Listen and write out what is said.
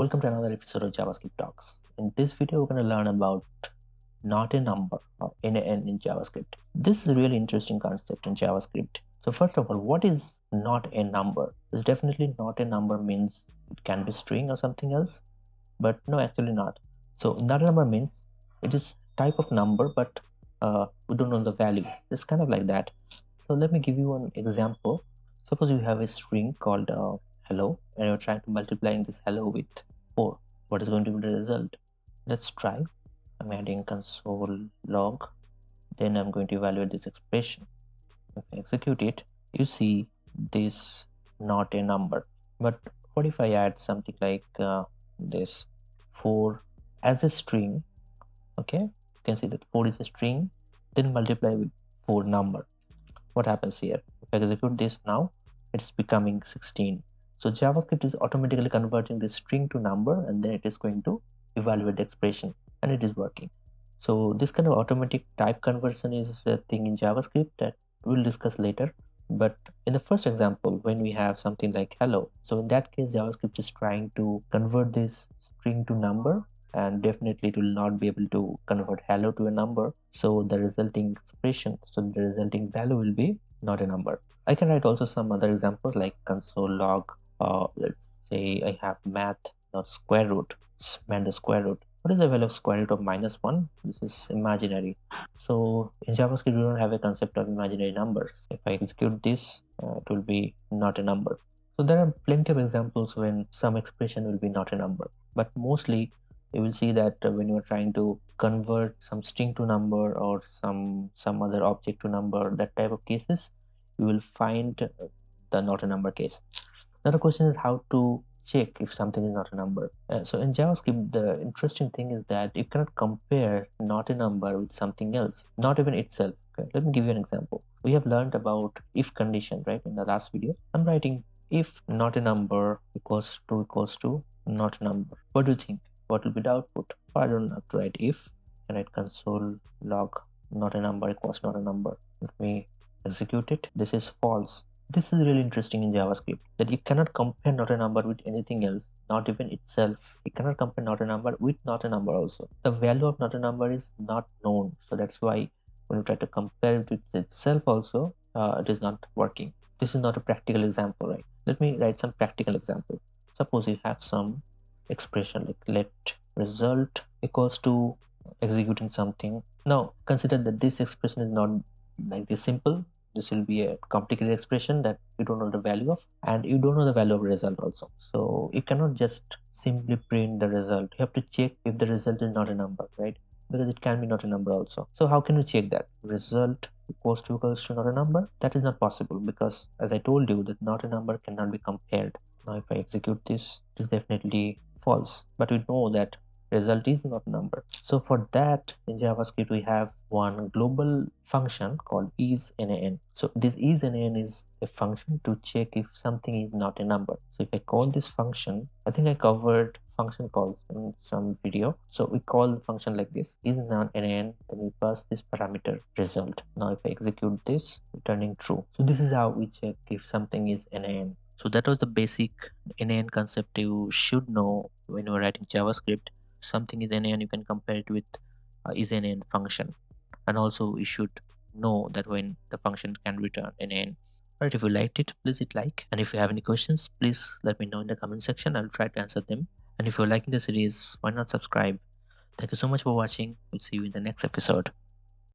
Welcome to another episode of JavaScript Talks. In this video, we're going to learn about not a number or NaN in JavaScript. This is a really interesting concept in JavaScript. So first of all, what is not a number? It's definitely not a number means it can be string or something else, but no, actually not. So not a number means it is type of number, but we don't know the value. It's kind of like that. So let me give you an example. Suppose you have a string called hello, and you're trying to multiply this hello with 4. What is going to be the result? Let's try. I'm adding console log. Then I'm going to evaluate this expression. If I execute it, you see this not a number. But what if I add something like this 4 as a string? Okay, you can see that 4 is a string, then multiply with 4 number. What happens here? If I execute this now, it's becoming 16. So JavaScript is automatically converting this string to number, and then it is going to evaluate the expression, and it is working. So this kind of automatic type conversion is a thing in JavaScript that we'll discuss later. But in the first example, when we have something like hello, so in that case, JavaScript is trying to convert this string to number, and definitely it will not be able to convert hello to a number. So the resulting expression, so the resulting value will be not a number. I can write also some other examples like console log. Let's say I have math or square root, and the square root. What is the value of square root of -1? This is imaginary. So in JavaScript, we don't have a concept of imaginary numbers. If I execute this, it will be not a number. So there are plenty of examples when some expression will be not a number, but mostly you will see that when you are trying to convert some string to number or some other object to number, that type of cases, you will find the not a number case. Now the question is how to check if something is not a number. So in JavaScript, the interesting thing is that you cannot compare not a number with something else, not even itself. Okay, let me give you an example. We have learned about if condition, right? In the last video, I'm writing if not a number equals to not a number. What do you think? What will be the output? I don't have to write if. I write console log not a number equals not a number. Let me execute it. This is false. This is really interesting in JavaScript that you cannot compare not a number with anything else, not even itself. You cannot compare not a number with not a number also. The value of not a number is not known. So that's why when you try to compare it with itself also, it is not working. This is not a practical example, right? Let me write some practical example. Suppose you have some expression like let result equals to executing something. Now consider that this expression is not like this simple. This will be a complicated expression that you don't know the value of, and you don't know the value of result also. So you cannot just simply print the result. You have to check if the result is not a number, right? Because it can be not a number also. So how can you check that result equals to not a number? That is not possible because, as I told you, that not a number cannot be compared. Now if I execute this, it is definitely false, but we know that result is not a number. So for that, in JavaScript, we have one global function called isNaN. So this isNaN is a function to check if something is not a number. So if I call this function, I think I covered function calls in some video. So we call the function like this, isNaN, then we pass this parameter result. Now if I execute this, returning true. So this is how we check if something is NaN. So that was the basic NaN concept you should know when you're writing JavaScript. Something is NaN, you can compare it with isNaN function, and also you should know that when the function can return NaN. Alright, if you liked it, please hit like, and if you have any questions, please let me know in the comment section. I'll try to answer them. And if you're liking the series, why not subscribe? Thank you so much for watching. We'll see you in the next episode.